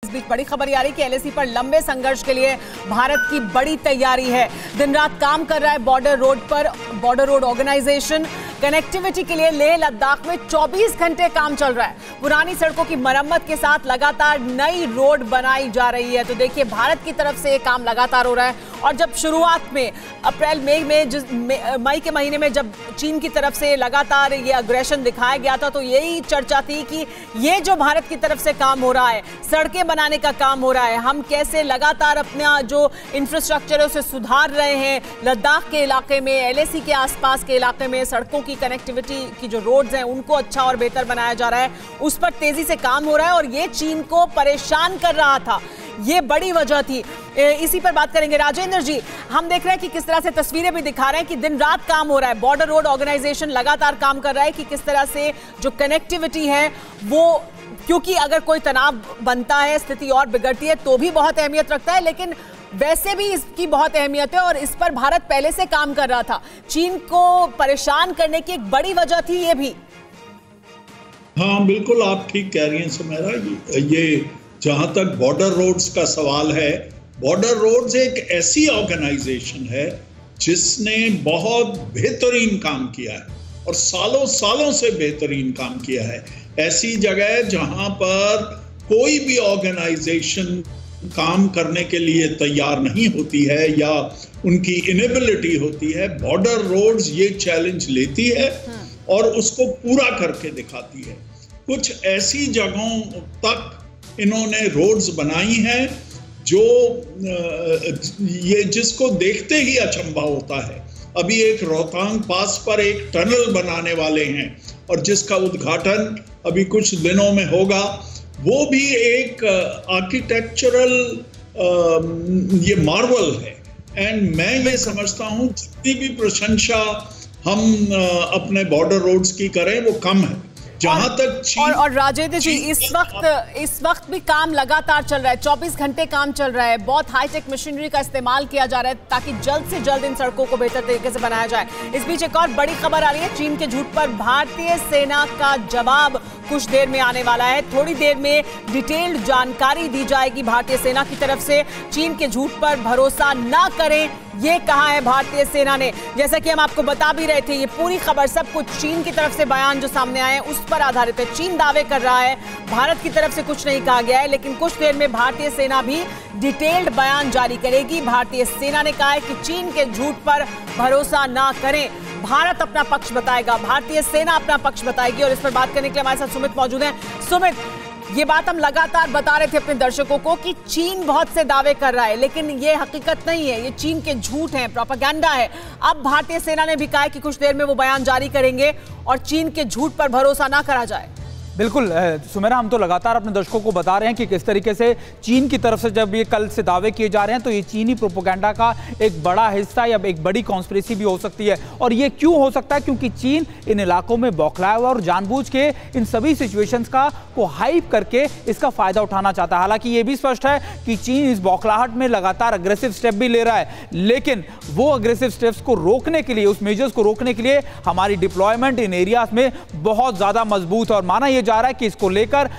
इस बीच बड़ी खबर आ रही कि एलएसी पर लंबे संघर्ष के लिए भारत की बड़ी तैयारी है। दिन रात काम कर रहा है बॉर्डर रोड पर बॉर्डर रोड ऑर्गेनाइजेशन। कनेक्टिविटी के लिए लेह लद्दाख में 24 घंटे काम चल रहा है। पुरानी सड़कों की मरम्मत के साथ लगातार नई रोड बनाई जा रही है। तो देखिए, भारत की तरफ से ये काम लगातार हो रहा है। और जब शुरुआत में अप्रैल मई के महीने में जब चीन की तरफ से लगातार ये अग्रेशन दिखाया गया था, तो यही चर्चा थी कि ये जो भारत की तरफ से काम हो रहा है, सड़कें बनाने का काम हो रहा है, हम कैसे लगातार अपना जो इंफ्रास्ट्रक्चर है उसे सुधार रहे हैं। लद्दाख के इलाके में, एलएसी के आसपास के इलाके में सड़कों की कनेक्टिविटी की जो रोड्स हैं उनको अच्छा और बेहतर बनाया जा रहा है, उस पर तेजी से काम हो रहा है। और ये चीन को परेशान कर रहा था, ये बड़ी वजह थी। इसी पर बात करेंगे राजेंद्र जी। हम देख रहे हैं कि किस तरह से तस्वीरें भी दिखा रहे हैं कि दिन रात काम हो रहा है, बॉर्डर रोड ऑर्गेनाइजेशन लगातार काम कर रहा है कि किस तरह से जो कनेक्टिविटी है वो, क्योंकि अगर कोई तनाव बनता है, स्थिति और बिगड़ती है तो भी बहुत अहमियत रखता है, लेकिन वैसे भी इसकी बहुत अहमियत है और इस पर भारत पहले से काम कर रहा था। चीन को परेशान करने की एक बड़ी वजह थी ये भी। हाँ बिल्कुल, आप ठीक कह रही हैं सुमेरा। ये जहां तक बॉर्डर रोड्स का सवाल है, बॉर्डर रोड्स एक ऐसी ऑर्गेनाइजेशन है जिसने बहुत बेहतरीन काम किया है और सालों सालों से बेहतरीन काम किया है। ऐसी जगह जहां पर कोई भी ऑर्गेनाइजेशन काम करने के लिए तैयार नहीं होती है या उनकी इनेबिलिटी होती है, बॉर्डर रोड्स ये चैलेंज लेती है और उसको पूरा करके दिखाती है। कुछ ऐसी जगहों तक इन्होंने रोड्स बनाई हैं जो ये जिसको देखते ही अचंभा होता है। अभी एक रोहतांग पास पर एक टनल बनाने वाले हैं और जिसका उद्घाटन अभी कुछ दिनों में होगा। वो भी एक आर्किटेक्चरल ये मार्वल है। एंड मैं ये समझता हूँ जितनी भी प्रशंसा हम अपने बॉर्डर रोड्स की करें वो कम है। जहां तक और राजेंद्र जी, इस वक्त भी काम लगातार चल रहा है, 24 घंटे काम चल रहा है। बहुत हाईटेक मशीनरी का इस्तेमाल किया जा रहा है ताकि जल्द से जल्द इन सड़कों को बेहतर तरीके से बनाया जाए। इस बीच एक और बड़ी खबर आ रही है, चीन के झूठ पर भारतीय सेना का जवाब कुछ देर में आने वाला है। थोड़ी देर में डिटेल्ड जानकारी दी जाएगी भारतीय सेना की तरफ से। चीन के झूठ पर भरोसा ना करें, ये कहा है भारतीय सेना ने। जैसा कि हम आपको बता भी रहे थे, ये पूरी खबर सब कुछ चीन की तरफ से बयान जो सामने आए उस पर आधारित है। चीन दावे कर रहा है, भारत की तरफ से कुछ नहीं कहा गया है, लेकिन कुछ देर में भारतीय सेना भी डिटेल्ड बयान जारी करेगी। भारतीय सेना ने कहा है कि चीन के झूठ पर भरोसा ना करें, भारत अपना पक्ष बताएगा, भारतीय सेना अपना पक्ष बताएगी। और इस पर बात करने के लिए हमारे साथ सुमित मौजूद हैं। सुमित, ये बात हम लगातार बता रहे थे अपने दर्शकों को कि चीन बहुत से दावे कर रहा है, लेकिन ये हकीकत नहीं है, ये चीन के झूठ हैं, प्रोपेगेंडा है। अब भारतीय सेना ने भी कहा है कि कुछ देर में वो बयान जारी करेंगे और चीन के झूठ पर भरोसा ना करा जाए। बिल्कुल सुमेरा, हम तो लगातार अपने दर्शकों को बता रहे हैं कि किस तरीके से चीन की तरफ से जब ये कल से दावे किए जा रहे हैं तो ये चीनी प्रोपेगेंडा का एक बड़ा हिस्सा या एक बड़ी कॉन्स्पिरेसी भी हो सकती है। और ये क्यों हो सकता है? क्योंकि चीन इन इलाकों में बौखलाया हुआ और जानबूझ के इन सभी सिचुएशंस का को हाइप करके इसका फायदा उठाना चाहता है। हालांकि ये भी स्पष्ट है कि चीन इस बौखलाहट में लगातार अग्रेसिव स्टेप भी ले रहा है, लेकिन वो अग्रेसिव स्टेप्स को रोकने के लिए, उस मेजर्स को रोकने के लिए हमारी डिप्लॉयमेंट इन एरियाज में बहुत ज्यादा मजबूत है। और माना यह जा रहा है कि इसको लेकर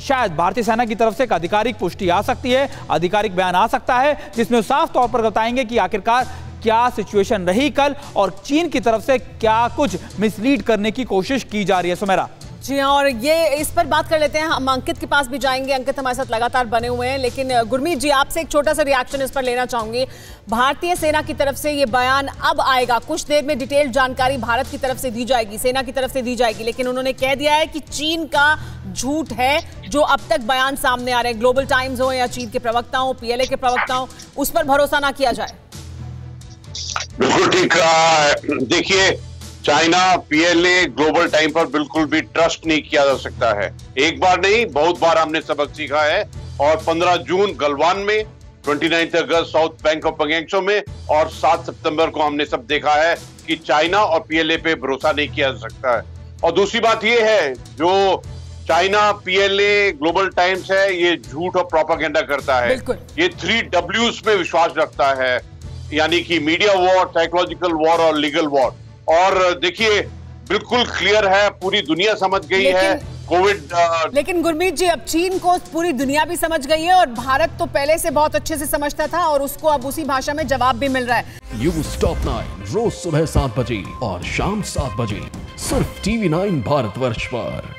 शायद भारतीय सेना की तरफ से एक आधिकारिक पुष्टि आ सकती है, आधिकारिक बयान आ सकता है जिसमें साफ तौर पर बताएंगे कि आखिरकार क्या सिचुएशन रही कल और चीन की तरफ से क्या कुछ मिसलीड करने की कोशिश की जा रही है। सुमेरा जी हाँ, और ये इस पर बात कर लेते हैं। हम अंकित के पास भी जाएंगे, अंकित हमारे साथ लगातार बने हुए हैं, लेकिन गुरमीत जी आपसे एक छोटा सा रिएक्शन इस पर लेना चाहूंगी। भारतीय सेना की तरफ से ये बयान अब आएगा, कुछ देर में डिटेल जानकारी भारत की तरफ से दी जाएगी, सेना की तरफ से दी जाएगी, लेकिन उन्होंने कह दिया है कि चीन का झूठ है जो अब तक बयान सामने आ रहे हैं, ग्लोबल टाइम्स हो या चीन के प्रवक्ता हो, पीएलए के प्रवक्ता हो, उस पर भरोसा ना किया जाए। बिल्कुल ठीक कहा। देखिए, चाइना, पीएलए, ग्लोबल टाइम पर बिल्कुल भी ट्रस्ट नहीं किया जा सकता है। एक बार नहीं, बहुत बार हमने सबक सीखा है। और 15 जून गलवान में, 29 अगस्त साउथ बैंक ऑफ पंगेंगसो में और 7 सितंबर को हमने सब देखा है कि चाइना और पीएलए पे भरोसा नहीं किया जा सकता है। और दूसरी बात ये है, जो चाइना, पीएलए, ग्लोबल टाइम्स है, ये झूठ और प्रोपेगेंडा करता है। ये 3 W's में विश्वास रखता है, यानी कि मीडिया वॉर, साइकोलॉजिकल वॉर और लीगल वॉर। और देखिए, बिल्कुल क्लियर है, पूरी दुनिया समझ गई है कोविड। लेकिन गुरमीत जी, अब चीन को पूरी दुनिया भी समझ गई है और भारत तो पहले से बहुत अच्छे से समझता था और उसको अब उसी भाषा में जवाब भी मिल रहा है। न्यूज़ टॉप 9 रोज सुबह 7 बजे और शाम 7 बजे सिर्फ TV9 भारतवर्ष पर।